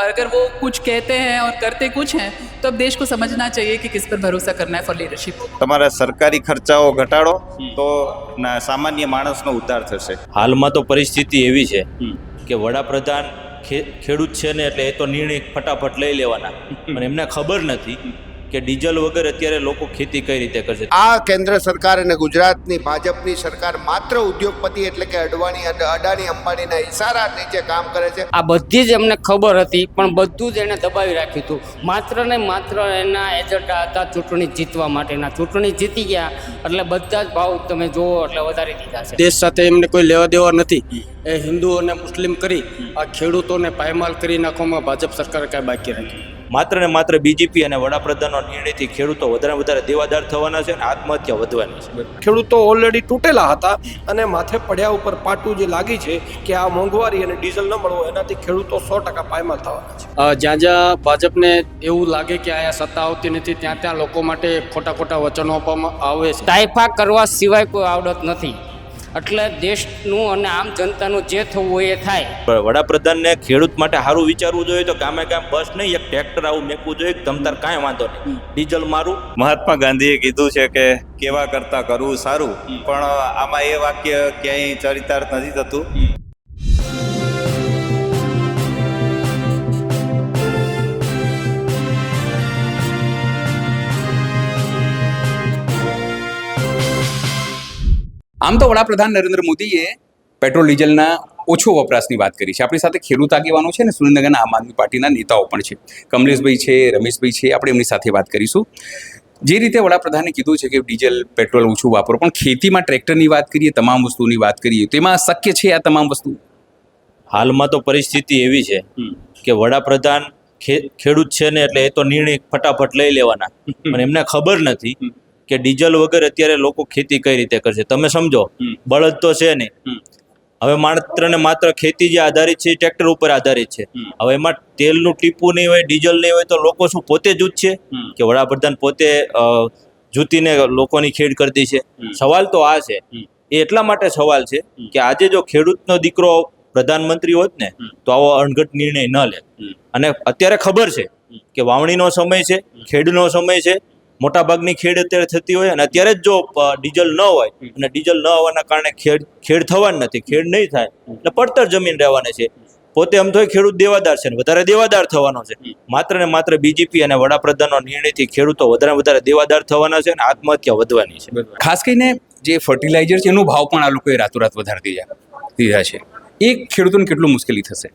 और अगर वो कुछ कहते हैं और करते कुछ हैं तो अब देश को समझना चाहिए कि किस पर भरोसा करना है फॉर लीडरशिप। તમારા સરકારી ખર્ચાઓ ઘટાડો તો સામાન્ય માણસનો ઉદ્ધાર થશે. હાલમાં તો પરિસ્થિતિ એવી છે કે વડાપ્રધાન ખેડૂત છે ને એટલે એ તો નિર્ણય ફટાફટ લઈ લેવાના, પણ એમને ખબર નથી કે ડીઝલ વગર અત્યારે લોકો ખેતી કઈ રીતે કરશે. આ કેન્દ્ર સરકાર અને ગુજરાતની ભાજપની સરકાર માત્ર ઉદ્યોગપતિ એટલે કે અડાણી અંબાણીના ઈશારા નીચે કામ કરે છે. આ બધી જ એમને ખબર હતી, પણ બધું જ એને દબાવી રાખ્યું હતું. માત્ર ને માત્ર એના એજન્ડા હતા ચૂંટણી જીતવા માટેના. ચૂંટણી જીતી ગયા એટલે બધા જ ભાવ તમે જુઓ એટલે વધારી દીધા છે. દેશ સાથે એમને કોઈ લેવા દેવા નથી. એ હિન્દુ અને મુસ્લિમ કરી આ ખેડૂતોને પાયમાલ કરી નાખવામાં ભાજપ સરકારે કાંઈ બાકી રાખ્યું. માત્ર ને માત્ર બીજેપી અને વડાપ્રધાનનો નિર્ણયથી ખેડૂતો વધારે દેવાદાર થવાના છે અને આત્મહત્યા વધવાની છે. ખેડૂતો ઓલરેડી તૂટેલા હતા અને માથે પડ્યા ઉપર પાટું જે લાગી છે કે આ મોંઘવારી અને ડીઝલ ન મળવો એનાથી ખેડૂતો 100% પાયમાલ થવાના છે. જ્યાં જ્યાં ભાજપને એવું લાગે કે અહીંયા સત્તા આવતી નથી ત્યાં લોકો માટે ખોટા વચનો આપવામાં આવે છે. તાઇફા કરવા સિવાય કોઈ આવડત નથી. એટલે દેશનું અને આમ જનતાનું જે થવું હોય એ થાય. વડાપ્રધાનને ખેડૂત માટે સારું વિચારવું જોઈએ તો ગામે બસ નહીં, એક ટ્રેક્ટર આવું મેકવું જોઈએ. તમતાર કાંઈ વાંધો નહીં, ડીઝલ મારું. મહાત્મા ગાંધીએ કીધું છે કે કેવા કરતા કરવું સારું, પણ આમાં એ વાક્ય ક્યાંય ચરિતાર્થ નથી થતું. આમ તો વડાપ્રધાન નરેન્દ્ર મોદીએ પેટ્રોલ ડીઝલના ઓછો વપરાશની વાત કરી છે. આપણી સાથે ખેડૂત આગેવાનો છે ને સુરેન્દ્રનગરના આમ આદમી પાર્ટીના નેતાઓ પણ છે. કમલેશભાઈ છે, રમેશભાઈ છે, આપણે એમની સાથે વાત કરીશું. જે રીતે વડાપ્રધાને કીધું છે કે ડીઝલ પેટ્રોલ ઓછું વાપરો, પણ ખેતીમાં ટ્રેક્ટરની વાત કરીએ, તમામ વસ્તુની વાત કરીએ, તેમાં શક્ય છે આ તમામ વસ્તુ? હાલમાં તો પરિસ્થિતિ એવી છે કે વડાપ્રધાન ખેડૂત છે ને એટલે એ તો નિર્ણય ફટાફટ લઈ લેવાના, પણ એમને ખબર નથી કે ડીઝલ વગર અત્યારે લોકો ખેતી કઈ રીતે કરશે. તમે સમજો, બળદ તો છે નહીં. હવે માત્ર ને માત્ર ખેતી જે આધારિત છે ટ્રેક્ટર ઉપર આધારિત છે. હવે એમાં તેલનું ટીપું નહીં હોય, ડીઝલ નહીં હોય તો લોકો શું પોતે જૂથશે કે વડાપ્રધાન પોતે જૂતીને લોકોની ખેડ કરતી છે? સવાલ તો આ છે. એ એટલા માટે સવાલ છે કે આજે જો ખેડૂતનો દીકરો પ્રધાનમંત્રી હોત ને તો આવો અણઘટ નિર્ણય ન લે. અને અત્યારે ખબર છે કે વાવણીનો સમય છે, ખેડનો સમય છે, મોટાભાગની ખેડ અત્યારે થતી હોય, અને અત્યારે જ જો ડીઝલ ન હોય અને ડીઝલ ન હોવાના કારણે ખેડ થવાની નથી, ખેડ નહીં થાય એટલે પડતર જમીન રહેવાની છે. પોતે આમ તો ખેડૂત દેવાદાર છે ને વધારે દેવાદાર થવાનો છે. માત્ર ને માત્ર બીજેપી અને વડાપ્રધાનનો નિર્ણયથી ખેડૂતો વધારે દેવાદાર થવાના છે અને આત્મહત્યા વધવાની છે. ખાસ કરીને જે ફર્ટિલાઇઝર છે એનો ભાવ પણ આ લોકોએ રાતોરાત વધારી દીધા છે. એ ખેડૂતોને કેટલું મુશ્કેલી થશે?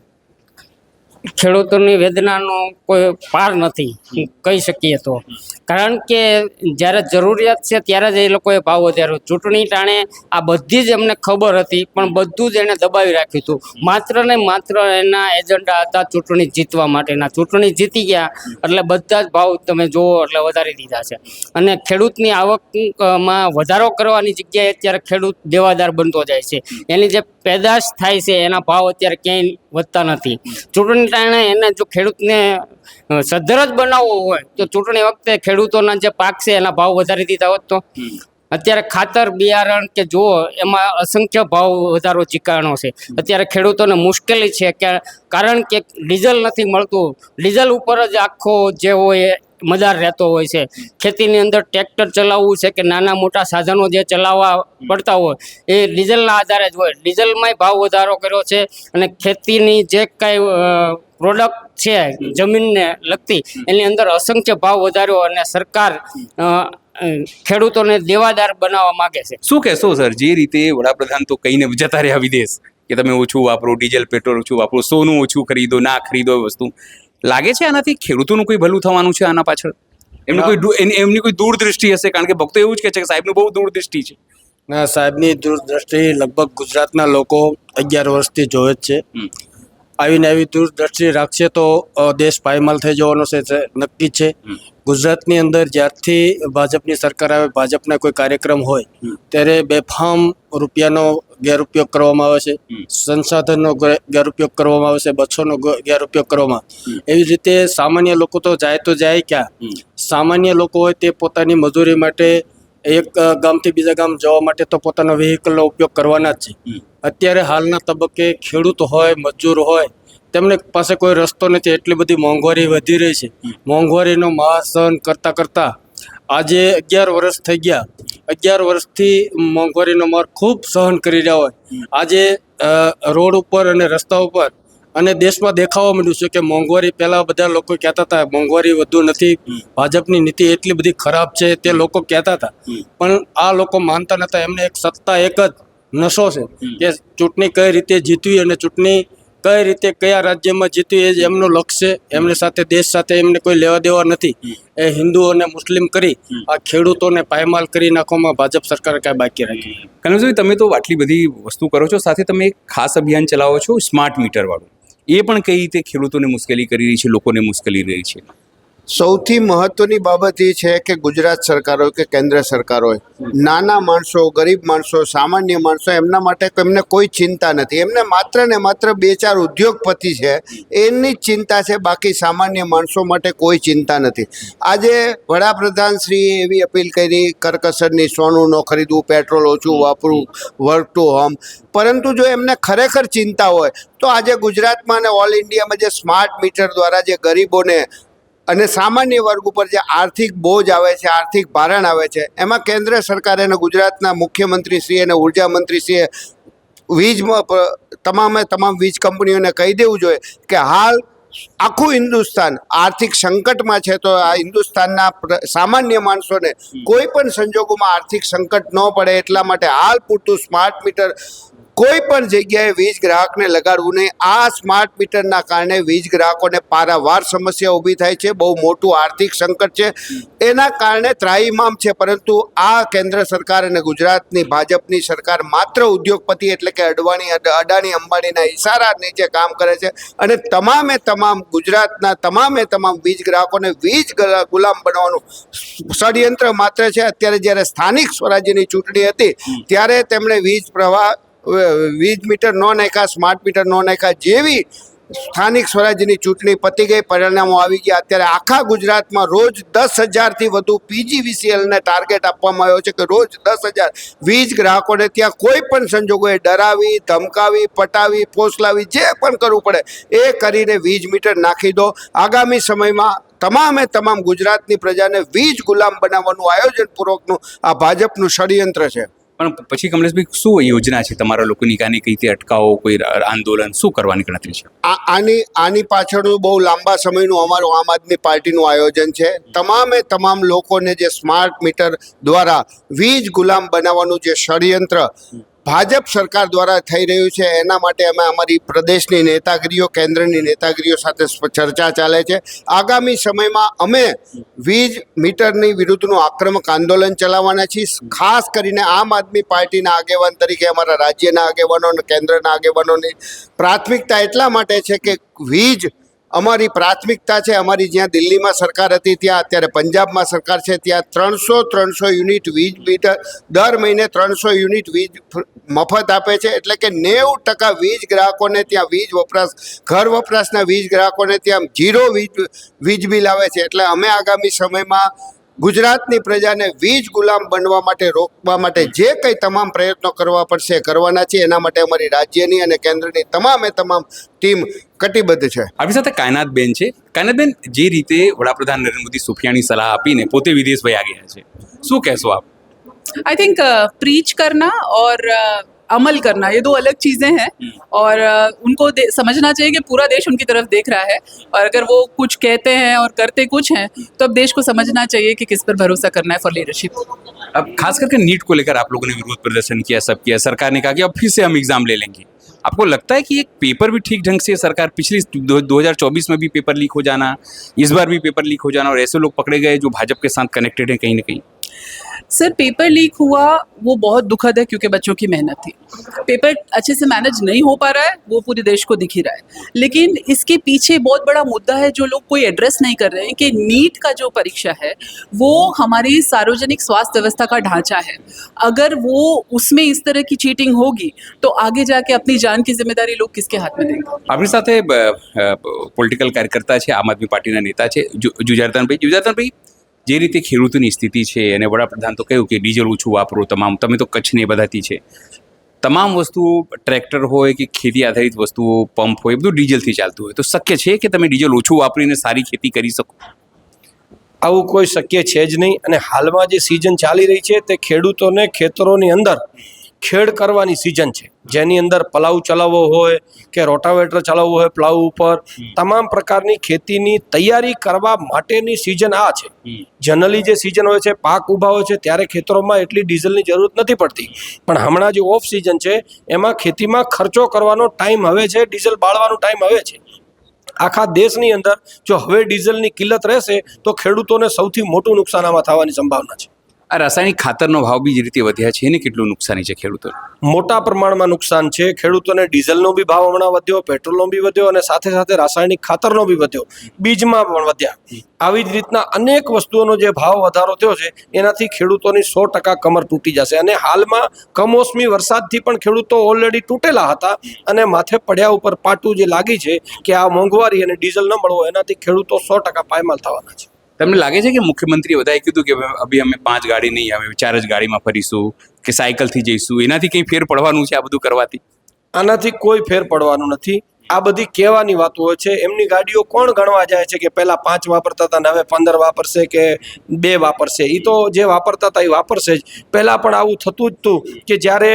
ખેડૂતોની વેદનાનો કોઈ પાર નથી કહી શકીએ તો. કારણ કે જ્યારે જરૂરિયાત છે ત્યારે જ એ લોકોએ ભાવ વધાર્યો. ચૂંટણી ટાણે આ બધી જ એમને ખબર હતી, પણ બધું જ એને દબાવી રાખ્યું હતું. માત્ર ને માત્ર એના એજન્ડા હતા ચૂંટણી જીતવા માટેના. ચૂંટણી જીતી ગયા એટલે બધા જ ભાવ તમે જુઓ એટલે વધારી દીધા છે. અને ખેડૂતની આવકમાં વધારો કરવાની જગ્યાએ અત્યારે ખેડૂત દેવાદાર બનતો જાય છે. એની જે પેદાશ થાય છે એના ભાવ અત્યારે ક્યાંય વધતા નથી. ચૂંટણી ટાણે એને જો ખેડૂતને સદ્ધર જ બનાવવો હોય તો ચૂંટણી વખતે ખેડૂતોના જે પાક છે એના ભાવ વધારી દીધા હોત તો. અત્યારે ખાતર બિયારણ કે જુઓ એમાં અસંખ્ય ભાવ વધારો ચીકાણો છે. અત્યારે ખેડૂતોને મુશ્કેલી છે કે કારણ કે ડીઝલ નથી મળતું. ડીઝલ ઉપર જ આખો જે હોય મદાર રહેતો હોય છે. ખેતીની અંદર ટ્રેક્ટર ચલાવવું છે કે નાના મોટા સાધનો જે ચલાવવા પડતા હોય એ ડીઝલના આધારે જ હોય. ડીઝલમાંય ભાવ વધારો કર્યો છે અને ખેતીની જે કાંઈ પ્રોડક્ટ છે જમીનને લગતી એની અંદર અસંખ્ય ભાવ વધાર્યો અને સરકાર ખેડૂતોને દેવાદાર બનાવવા માંગે છે. શું કહેશો સર? જે રીતે વડાપ્રધાન તો કહીને જતા રહ્યા વિદેશ કે તમે ઓછું વાપરો, ડીઝલ પેટ્રોલ ઓછું વાપરો, સોનું ઓછું ખરીદો, ના ખરીદો વસ્તુ, લાગે છે આનાથી ખેડૂતોનું કોઈ ભલું થવાનું છે આના પાછળ? એમની કોઈ દૂરદ્રષ્ટિ હશે? કારણ કે ભક્તો એવું જ કહે છે કે સાહેબનું બહુ દૂરદ્રષ્ટિ છે. ના, સાહેબની દૂરદ્રષ્ટિ લગભગ ગુજરાતના લોકો 11 વર્ષથી જોવે જ છે. આવી દૂરદ્રષ્ટિ રાખશે તો દેશ પાયમાલ થઈ જવાનો છે નક્કી છે. ગુજરાતની અંદર જ્યારથી ભાજપની સરકાર આવે, ભાજપના કોઈ કાર્યક્રમ હોય ત્યારે બેફામ રૂપિયાનો ગેરઉપયોગ કરવામાં આવે છે, સંસાધનનો ગેરઉપયોગ કરવામાં આવે છે, બસોનો ગેરઉપયોગ કરવામાં. એવી રીતે સામાન્ય લોકો તો જાય ક્યાં? સામાન્ય લોકો હોય તે પોતાની મજૂરી માટે એક ગામથી બીજા ગામ જવા માટે તો પોતાના વ્હીકલનો ઉપયોગ કરવાના જ છે. અત્યારે હાલના તબક્કે ખેડૂત હોય, મજૂર હોય તેમને પાસે કોઈ રસ્તો નથી. એટલી બધી મોંઘવારી વધી રહી છે. મોંઘવારીનો માર સહન કરતાં કરતાં આજે 11 વર્ષ થઈ ગયા. 11 વર્ષથી મોંઘવારીનો માર ખૂબ સહન કરી રહ્યા હોય આજે રોડ ઉપર અને રસ્તા ઉપર અને દેશમાં દેખાવા માંડ્યું છે કે મોંઘવારી, પહેલાં બધા લોકો કહેતા હતા મોંઘવારી વધુ નથી, ભાજપની નીતિ એટલી બધી ખરાબ છે, તે લોકો કહેતા હતા. પણ આ લોકો માનતા નહોતા. એમને એક સત્તા, એક જ નશો છે કે ચૂંટણી કઈ રીતે જીતવી અને ચૂંટણી કઈ રીતે કયા રાજ્યમાં જીતવી એ જ એમનું લક્ષ્ય છે. એમની સાથે, દેશ સાથે એમને કોઈ લેવા દેવા નથી. એ હિન્દુ અને મુસ્લિમ કરી આ ખેડૂતોને પાયમાલ કરી નાખવામાં ભાજપ સરકારે કાંઈ બાકી રાખી. કનોજભાઈ, તમે તો આટલી બધી વસ્તુ કરો છો, સાથે તમે એક ખાસ અભિયાન ચલાવો છો સ્માર્ટ મીટર વાળું. એ પણ કઈ રીતે ખેડૂતોને મુશ્કેલી કરી રહી છે, લોકોને મુશ્કેલી રહી છે? સૌથી મહત્વની બાબત એ છે કે ગુજરાત સરકાર હોય કે કેન્દ્ર સરકાર હોય, નાના માણસો, ગરીબ માણસો, સામાન્ય માણસો, એમના માટે એમને કોઈ ચિંતા નથી. એમને માત્ર ને માત્ર 2-4 ઉદ્યોગપતિ છે એની જ ચિંતા છે, બાકી સામાન્ય માણસો માટે કોઈ ચિંતા નથી. આજે વડાપ્રધાનશ્રીએ એવી અપીલ કરી કરકસરની, સોનું ન ખરીદવું, પેટ્રોલ ઓછું વાપરવું, વર્ક ટુ હોમ. પરંતુ જો એમને ખરેખર ચિંતા હોય તો આજે ગુજરાતમાં અને ઓલ ઇન્ડિયામાં જે સ્માર્ટ મીટર દ્વારા જે ગરીબોને અને સામાન્ય વર્ગ ઉપર જે આર્થિક બોજ આવે છે, આર્થિક ભારણ આવે છે, એમાં કેન્દ્ર સરકારે અને ગુજરાતના મુખ્યમંત્રીશ્રીએ અને ઉર્જા મંત્રીશ્રીએ વીજમાં તમામ વીજ કંપનીઓને કહી દેવું જોઈએ કે હાલ આખું હિન્દુસ્તાન આર્થિક સંકટમાં છે, તો આ હિન્દુસ્તાનના સામાન્ય માણસોને કોઈ પણ સંજોગોમાં આર્થિક સંકટ ન પડે એટલા માટે હાલ પૂરતું સ્માર્ટ મીટર કોઈ પણ જગ્યાએ વીજ ગ્રાહકને લગાડવું નહીં. આ સ્માર્ટ મીટરના કારણે વીજ ગ્રાહકોને પારાવાર સમસ્યા ઊભી થાય છે, બહુ મોટું આર્થિક સંકટ છે, એના કારણે ત્રાહિમામ છે. પરંતુ આ કેન્દ્ર સરકાર અને ગુજરાતની ભાજપની સરકાર માત્ર ઉદ્યોગપતિ એટલે કે અડાણી અંબાણીના ઇશારા નીચે કામ કરે છે અને તમામ ગુજરાતના તમામ વીજ ગ્રાહકોને વીજ ગુલામ બનાવવાનું ષડયંત્ર માત્ર છે. અત્યારે જ્યારે સ્થાનિક સ્વરાજ્યની ચૂંટણી હતી ત્યારે તેમણે વીજ મીટર ન નાખ્યા, સ્માર્ટ મીટર ન નાખ્યા. જેવી સ્થાનિક સ્વરાજ્યની ચૂંટણી પતી ગઈ, પરિણામો આવી ગયા, અત્યારે આખા ગુજરાતમાં રોજ 10,000થી વધુ પીજીવીસીએલને ટાર્ગેટ આપવામાં આવ્યો છે કે રોજ 10,000 વીજ ગ્રાહકોને ત્યાં કોઈ પણ સંજોગોએ ડરાવી, ધમકાવી, પટાવી, ફોસલાવી, જે પણ કરવું પડે એ કરીને વીજ મીટર નાખી દો. આગામી સમયમાં તમામ ગુજરાતની પ્રજાને વીજ ગુલામ બનાવવાનું આયોજનપૂર્વકનું આ ભાજપનું ષડયંત્ર છે. પણ પછી કમલેશભાઈ, શું યોજના છે તમારા લોકોની? કાને કઈ રીતે અટકાવો, કોઈ આંદોલન શું કરવાની ગણતરી છે? આની પાછળનું બહુ લાંબા સમયનું અમારું આમ આદમી પાર્ટીનું આયોજન છે. તમામ લોકોને જે સ્માર્ટ મીટર દ્વારા વીજ ગુલામ બનાવવાનું જે ષડયંત્ર ભાજપ સરકાર દ્વારા થઈ રહ્યું છે, એના માટે અમે અમારી પ્રદેશની નેતાગીરીઓ, કેન્દ્રની નેતાગીરીઓ સાથે ચર્ચા ચાલે છે. આગામી સમયમાં અમે વીજ મીટરની વિરુદ્ધનું આક્રમક આંદોલન ચલાવવાના છીએ. ખાસ કરીને આમ આદમી પાર્ટીના આગેવાન તરીકે અમારા રાજ્યના આગેવાનો અને કેન્દ્રના આગેવાનોની પ્રાથમિકતા એટલા માટે છે કે વીજ અમારી પ્રાથમિકતા છે. અમારી જ્યાં દિલ્હીમાં સરકાર હતી ત્યાં અત્યારે પંજાબમાં સરકાર છે, ત્યાં 300 યુનિટ વીજ મીટર દર મહિને 300 યુનિટ વીજ મફત આપે છે. એટલે કે 90% વીજ ગ્રાહકોને ત્યાં ઘર વપરાશના વીજ ગ્રાહકોને ત્યાં 0 વીજ બિલ આવે છે. એટલે અમે આગામી સમયમાં ગુજરાતની પ્રજાને વીજ ગુલામ બનવા માટે રોકવા માટે જે કંઈ તમામ પ્રયત્નો કરવા પડશે કરવાના છે. એના માટે અમારી રાજ્યની અને કેન્દ્રની તમામ ટીમ કટિબદ્ધ છે. આપણી સાથે કાયનાતબેન છે. કાયનાતબેન, જે રીતે વડાપ્રધાન નરેન્દ્ર મોદી સુફિયાની સલાહ આપીને પોતે વિદેશ વયા ગયા છે, શું કહેશો આપ? आई थिंक प्रीच करना और अमल करना ये 2 अलग चीज़ें हैं और उनको समझना चाहिए कि पूरा देश उनकी तरफ देख रहा है और अगर वो कुछ कहते हैं और करते कुछ हैं तो अब देश को समझना चाहिए कि किस पर भरोसा करना है फॉर लीडरशिप. अब खास करके नीट को लेकर आप लोगों ने विरोध प्रदर्शन किया, सब किया, सरकार ने कहा कि अब फिर से हम एग्जाम ले लेंगे. आपको लगता है कि एक पेपर भी ठीक ढंग से सरकार पिछली 2024 में भी पेपर लीक हो जाना, इस बार भी पेपर लीक हो जाना और ऐसे लोग पकड़े गए जो भाजपा के साथ कनेक्टेड हैं कहीं ना कहीं? सर, पेपर लीक हुआ वो बहुत दुखद है क्योंकि बच्चों की मेहनत थी. पेपर अच्छे से मैनेज नहीं हो पा रहा है वो पूरे देश को दिख ही रहा है. लेकिन इसके पीछे बहुत बड़ा मुद्दा है जो लोग कोई एड्रेस नहीं कर रहे हैं कि नीट का जो परीक्षा है वो हमारी सार्वजनिक स्वास्थ्य व्यवस्था का ढांचा है. अगर वो उसमें इस तरह की चीटिंग होगी तो आगे जाके अपनी जान की जिम्मेदारी लोग किसके हाथ में देंगे? આપણી સાથે પોલિટિકલ કાર્યકર્તા છે, આમ આદમી પાર્ટીના નેતા છે જુજારતનભાઈ, જે રીતે ખેડૂતોની સ્થિતિ છે અને વડાપ્રધાન તો કહ્યું કે ડીઝલ ઓછું વાપરો, તમે તો કચ્છને બધાથી છે, તમામ વસ્તુઓ ટ્રેક્ટર હોય કે ખેતી આધારિત વસ્તુઓ પંપ હોય બધું ડીઝલથી ચાલતું હોય તો શક્ય છે કે તમે ડીઝલ ઓછું વાપરીને સારી ખેતી કરી શકો? આવું કોઈ શક્ય છે જ નહીં. અને હાલમાં જે સિઝન ચાલી રહી છે તે ખેડૂતોને ખેતરોની અંદર ખેડ કરવાની સિઝન છે, જેની અંદર પલાવ ચલાવવો હોય કે રોટાવેટર ચલાવવું હોય પ્લાવ ઉપર, તમામ પ્રકારની ખેતીની તૈયારી કરવા માટેની સિઝન આ છે. જનરલી જે સિઝન હોય છે પાક ઊભા હોય છે ત્યારે ખેતરોમાં એટલી ડીઝલની જરૂરત નથી પડતી, પણ હમણાં જે ઓફ સિઝન છે એમાં ખેતીમાં ખર્ચો કરવાનો ટાઈમ હવે છે, ડીઝલ બાળવાનો ટાઈમ હવે છે. આખા દેશની અંદર જો હવે ડીઝલની કિલ્લત રહેશે તો ખેડૂતોને સૌથી મોટું નુકસાન આમાં થવાની સંભાવના છે. આ રાસાયણિક ખાતરનો ભાવ બી જે રીતે વધ્યા છે એને કેટલું નુકસાની છે ખેડૂતોને? મોટા પ્રમાણમાં નુકસાન છે ખેડૂતોને. ડીઝલનો બી ભાવ હમણાં વધ્યો, પેટ્રોલનો બી વધ્યો અને સાથે સાથે રાસાયણિક ખાતરનો બી વધ્યો, બીજમાં પણ વધ્યા. આવી જ રીતના અનેક વસ્તુઓનો જે ભાવ વધારો થયો છે એનાથી ખેડૂતોની 100% કમર તૂટી જશે. અને હાલમાં કમોસમી વરસાદથી પણ ખેડૂતો ઓલરેડી તૂટેલા હતા અને માથે પડ્યા ઉપર પાટું જે લાગી છે કે આ મોંઘવારી અને ડીઝલ ન મળવો એનાથી ખેડૂતો 100% પાયમાલ થવાના છે. તમને લાગે છે કે મુખ્યમંત્રીએ બધાએ કીધું કે અભી અમે 5 ગાડી નહીં, અમે 4 જ ગાડીમાં ફરીશું કે સાયકલથી જઈશું, એનાથી કંઈ ફેર પડવાનું છે આ બધું કરવાથી? આનાથી કોઈ ફેર પડવાનું નથી. આ બધી કહેવાની વાતો હોય છે. એમની ગાડીઓ કોણ ગણવા જાય છે કે પહેલા 5 વાપરતા હતા ને હવે 15 વાપરશે કે 2 વાપરશે? એ તો જે વાપરતા હતા એ વાપરશે જ. પહેલાં પણ આવું થતું જ હતું કે જ્યારે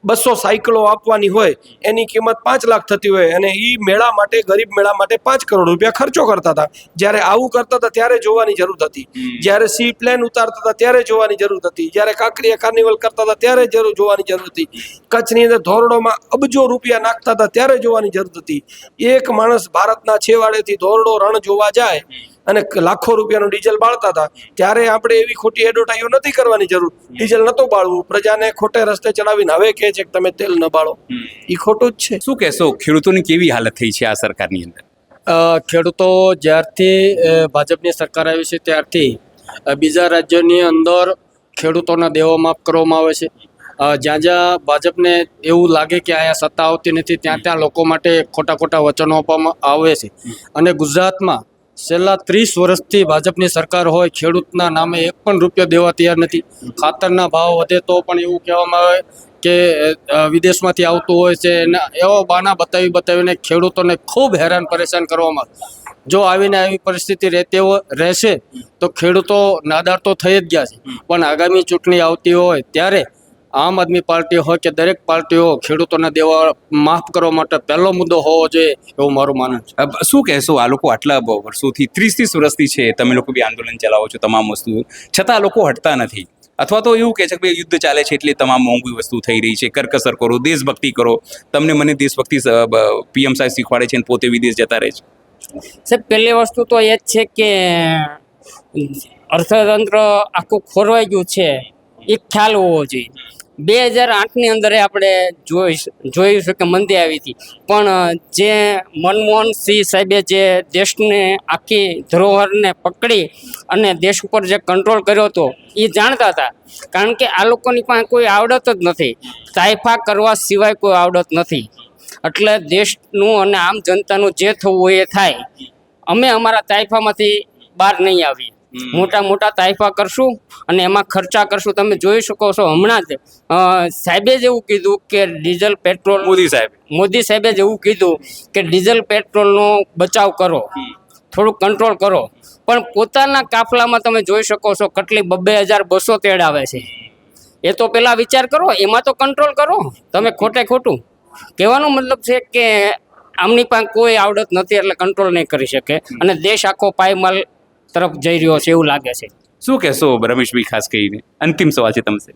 200 સાયકલો આપવાની હોય એની કિંમત 5 લાખ થતી હોય અને એ મેળા માટે, ગરીબ મેળા માટે 5 કરોડ રૂપિયા ખર્ચો કરતા હતા. જ્યારે આવું કરતા હતા ત્યારે જોવાની જરૂર હતી, જ્યારે સી પ્લેન ઉતારતા હતા ત્યારે જોવાની જરૂર હતી, જ્યારે કાંકરિયા કાર્નિવલ કરતા હતા ત્યારે જોવાની જરૂર હતી, કચ્છની અંદર ધોરડોમાં અબજો રૂપિયા નાખતા હતા ત્યારે જોવાની જરૂર હતી. એક માણસ ભારતના છેવાડેથી ધોરડો રણ જોવા જાય અને લાખો રૂપિયાનું ડીઝલ બાળતા હતા ત્યારે આપણે એવી ખોટી એડવર્ટાઈઝ નથી કરવાની જરૂર. ડીઝલ નહોતું બાળવું, પ્રજાને ખોટે રસ્તે ચડાવીને હવે કહે છે કે તમે તેલ ન બાળો, એ ખોટું જ છે. શું કહેશો, ખેડૂતોની કેવી હાલત થઈ છે આ સરકારની અંદર? ખેડૂતો જ્યારથી ભાજપની સરકાર આવી છે ત્યારથી બીજા રાજ્યોની અંદર ખેડૂતોના દેવા માફ કરવામાં આવે છે. જ્યાં જ્યાં ભાજપને એવું લાગે કે અહીંયા સત્તા આવતી નથી ત્યાં ત્યાં લોકો માટે ખોટા વચનો આપવામાં આવે છે. અને ગુજરાતમાં છેલ્લા 30 વર્ષથી ભાજપની સરકાર હોય, ખેડૂતના નામે 1 પણ રૂપિયો દેવા તૈયાર નથી. ખાતરના ભાવ વધે તો પણ એવું કહેવામાં આવે કે વિદેશમાંથી આવતું હોય છે, એવો બહાના બતાવીને ખેડૂતોને ખૂબ હેરાન પરેશાન કરવામાં. જો આવીને આવી પરિસ્થિતિ રહેશે તો ખેડૂતો નાદાર તો થઈ જ ગયા છે. પણ આગામી ચૂંટણી આવતી હોય ત્યારે આમ આદમી પાર્ટી હોય કે દરેક પાર્ટીઓ ખેડૂતોના દેવા માફ કરવા માટે પહેલો મુદ્દો હોવો જોઈએ એવું મારું માનવું છે. શું કહેશો, આ લોકો આટલા વર્ષોથી 30 વર્ષથી છે, તમે લોકો બી આંદોલન ચલાવો છો તમામ વસ્તુઓ, છતાં લોકો હટતા નથી? અથવા તો એવું કહે છે કે યુદ્ધ ચાલે છે એટલે તમામ મોંઘી વસ્તુ થઈ રહી છે, કરકસર કરો, દેશભક્તિ કરો. તમને મને દેશભક્તિ પીએમ સાહેબ શીખવાડે છે અને પોતે વિદેશ જતા રહે છે. સાહેબ, પહેલી વસ્તુ તો એ જ છે કે અર્થતંત્ર આખું ખોરવાઈ ગયું છે એ ખ્યાલ હોવો જોઈએ. 2008ની અંદર આપણે જોયું છે કે મંદી આવી હતી, પણ જે મનમોહન સિંહ સાહેબે જે દેશને આખી ધરોહરને પકડી અને દેશ ઉપર જે કંટ્રોલ કર્યો હતો એ જાણતા હતા. કારણ કે આ લોકોની પાસે કોઈ આવડત જ નથી, તાયફા કરવા સિવાય કોઈ આવડત નથી. એટલે દેશનું અને આમ જનતાનું જે થવું હોય એ થાય. અમે અમારા તાયફામાંથી બહાર નહીં આવીએ, મોટા તાઇફા કરશું અને એમાં ખર્ચા કરશું. તમે જોઈ શકો છો હમણાં જ સાહેબે જ એવું કીધું કે ડીઝલ પેટ્રોલ, મોદી સાહેબે જ એવું કીધું કે ડીઝલ પેટ્રોલનો બચાવ કરો, થોડુંક કંટ્રોલ કરો. પણ પોતાના કાફલામાં તમે જોઈ શકો છો કેટલી 22,200 તેડાવે છે. એ તો પહેલાં વિચાર કરો, એમાં તો કંટ્રોલ કરો. તમે ખોટું કહેવાનો મતલબ છે કે આમની પાસે કોઈ આવડત નથી એટલે કંટ્રોલ નહીં કરી શકે અને દેશ આખો પાયમાલ તરફ જઈ રહ્યો છે એવું લાગે છે. શું કહેશો રમેશભાઈ, ખાસ કરીને અંતિમ સવાલ છે તમને?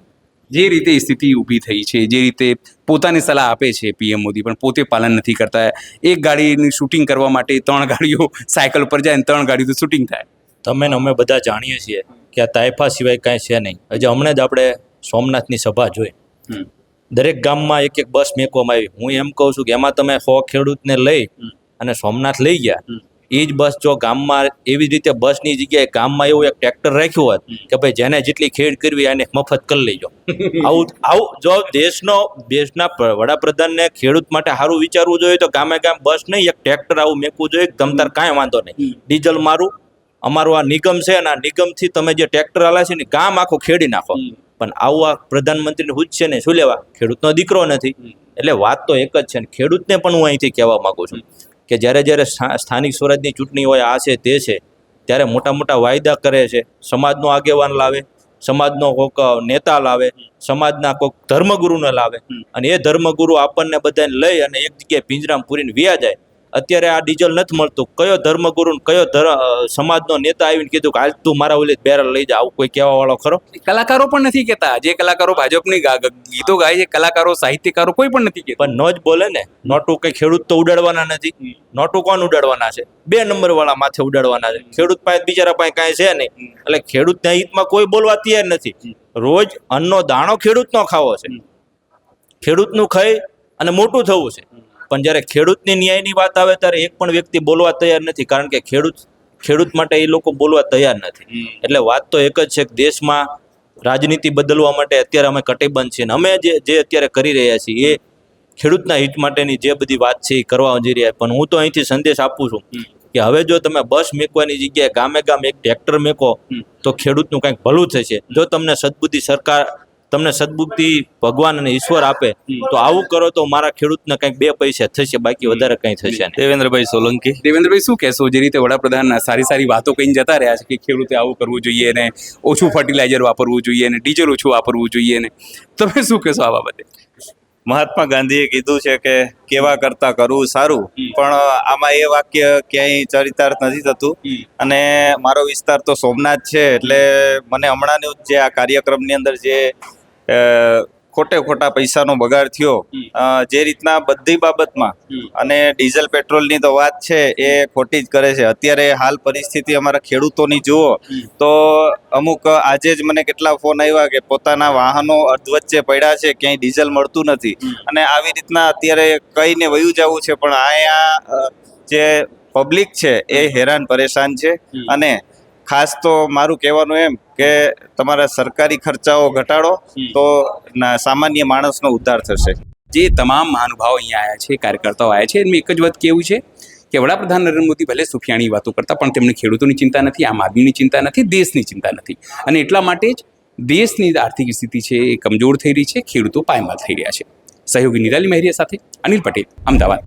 જે રીતે સ્થિતિ ઊભી થઈ છે, જે રીતે પોતાની સલાહ આપે છે પીએમ મોદી પણ પોતે પાલન નથી કરતા, એક ગાડીની શૂટિંગ કરવા માટે 3 ગાડીઓ સાયકલ પર જાય અને 3 ગાડીઓ શૂટિંગ થાય. તમે ને અમે બધા જાણીએ છીએ કે આ તાઇફા સિવાય કાંઈ છે નહીં. હજી હમણાં જ આપણે સોમનાથની સભા જોઈ, દરેક ગામમાં એક બસ મેકવામાં આવી. હું એમ કહું છું કે એમાં તમે 100 ખેડૂતને લઈ અને સોમનાથ લઈ ગયા, એ જ બસ જો ગામમાં એવી રીતે બસની જગ્યાએ ગામમાં એવું એક ટ્રેક્ટર રાખ્યું હોત કે ભાઈ જેને જેટલી ખેડ કરવી એને મફત કરી લેજો, આવું જો દેશના વડાપ્રધાનને ખેડૂત માટે સારું વિચારવું જોઈએ તો ગામે ગામ બસ નહીં, એક ટ્રેક્ટર આવું મેકવું જોઈએ. તમતાર કાંઈ વાંધો નહીં, ડીઝલ અમારું આ નિગમ છે અને આ નિગમથી તમે જે ટ્રેક્ટર આલે છે ને ગામ આખું ખેડી નાખો. પણ આવું આ પ્રધાનમંત્રીને હુજ છે ને શું લેવા, ખેડૂતનો દીકરો નથી. એટલે વાત તો એક જ છે ને ખેડૂતને પણ હું અહીંથી કહેવા માંગુ છું કે જ્યારે સ્થાનિક સ્વરાજની ચૂંટણી હોય, આ છે તે છે, ત્યારે મોટા મોટા વાયદા કરે છે, સમાજનો આગેવાન લાવે, સમાજનો કોઈક નેતા લાવે, સમાજના કોઈક ધર્મગુરુને લાવે, અને એ ધર્મગુરુ આપણને બધાને લઈ અને એક જગ્યાએ પિંજરામાં પૂરીને વ્યા જાય. અત્યારે આ ડીઝલ નથી મળતું, કયો ધર્મગુરુ કયો સમાજનો નેતા આવીને કીધું કે હાલ તું મારા ઓલી બેરલ લઈ જા, આવું કોઈ કહેવા વાળો ખરો? કલાકારો પણ નથી કહેતા. જે કલાકારો ભાજપની ગીતો ગાય છે, કલાકારો, સાહિત્યકારો કોઈ પણ નથી કહેતા. પણ નો જ બોલે ને. નોટું કઈ ખેડૂત તો ઉડાડવાના નથી. નોટું કોણ ઉડાડવાના છે? 2 નંબર વાળા માથે ઉડાડવાના છે. ખેડૂત પાસે બિચારા પાસે કાંઈ છે નહીં. એટલે ખેડૂતના હિતમાં કોઈ બોલવા તૈયાર નથી. રોજ અન્નનો દાણો ખેડૂતનો ખાવો છે, ખેડૂતનું ખાઈ અને મોટું થવું છે. પણ જ્યારે ખેડૂતની ન્યાયની વાત આવે ત્યારે એક પણ વ્યક્તિ બોલવા તૈયાર નથી, કારણ કે ખેડૂત માટે એ લોકો બોલવા તૈયાર નથી. એટલે વાત તો એક જ છે કે દેશમાં રાજનીતિ બદલવા માટે અત્યારે અમે કટિબદ્ધ છીએ. અમે જે અત્યારે કરી રહ્યા છીએ એ ખેડૂતના હિત માટેની જે બધી વાત છે એ કરવા જઈ રહ્યા. પણ હું તો અહીંથી સંદેશ આપું છું કે હવે જો તમે બસ મેકવાની જગ્યાએ ગામે ગામ એક ટ્રેક્ટર મેકો તો ખેડૂતનું કંઈક ભલું થશે. જો તમને સદબુદ્ધિ સરકાર, તમને સદબુદ્ધિ ભગવાન અને ઈશ્વર આપે તો આવું કરો તો મારા ખેડૂતને કંઈક 2 પૈસા થશે, બાકી વધારે કંઈ થશે નહીં. દેવેન્દ્રભાઈ સોલંકી. દેવેન્દ્રભાઈ, શું કહેશો? જે રીતે વડાપ્રધાન સારી વાતો કહીને જતા રહ્યા છે કે ખેડૂતે આવું કરવું જોઈએ ને ઓછું ફર્ટિલાઇઝર વાપરવું જોઈએ ને ડીઝલ ઓછું વાપરવું જોઈએ ને, તમે શું કહેશો આ બાબતે? મહાત્મા ગાંધીએ કીધું છે કે કેવા કરતા કરવું સારું, પણ આમાં એ વાક્ય ક્યાંય ચરિતાર્થ નથી થતું. અને મારો વિસ્તાર તો સોમનાથ છે, એટલે મને હમણાંનું જે આ કાર્યક્રમની અંદર જે ખોટા પૈસાનો બગાડ થયો, જે રીતના બધી બાબતમાં, અને ડીઝલ પેટ્રોલની તો વાત છે એ ખોટી જ કરે છે. અત્યારે હાલ પરિસ્થિતિ અમારા ખેડૂતોની જુઓ તો અમુક આજે જ મને કેટલા ફોન આવ્યા કે પોતાના વાહનો અધવચ્ચે પડ્યા છે, ક્યાંય ડીઝલ મળતું નથી, અને આવી રીતના અત્યારે કઈને વયું જવું છે. પણ અહીંયા જે પબ્લિક છે એ હેરાન પરેશાન છે. અને ખાસ તો મારું કહેવાનું એમ કે તમારા સરકારી ખર્ચાઓ ઘટાડો તો સામાન્ય માણસનો ઉદ્ધાર થશે. જે તમામ મહાનુભાવો અહીંયા આવ્યા છે, કાર્યકર્તાઓ આવ્યા છે, એમનું એક જ વાત કેવું છે કે વડાપ્રધાન નરેન્દ્ર મોદી ભલે સુફિયાણી વાતો કરતા, પણ તેમને ખેડૂતોની ચિંતા નથી, આમ આદમીની ચિંતા નથી, દેશની ચિંતા નથી. અને એટલા માટે જ દેશની આર્થિક સ્થિતિ છે એ કમજોર થઈ રહી છે, ખેડૂતો પાયમાલ થઈ રહ્યા છે. સહયોગી નિરાલી મહેરિયા સાથે અનિલ પટેલ, અમદાવાદ.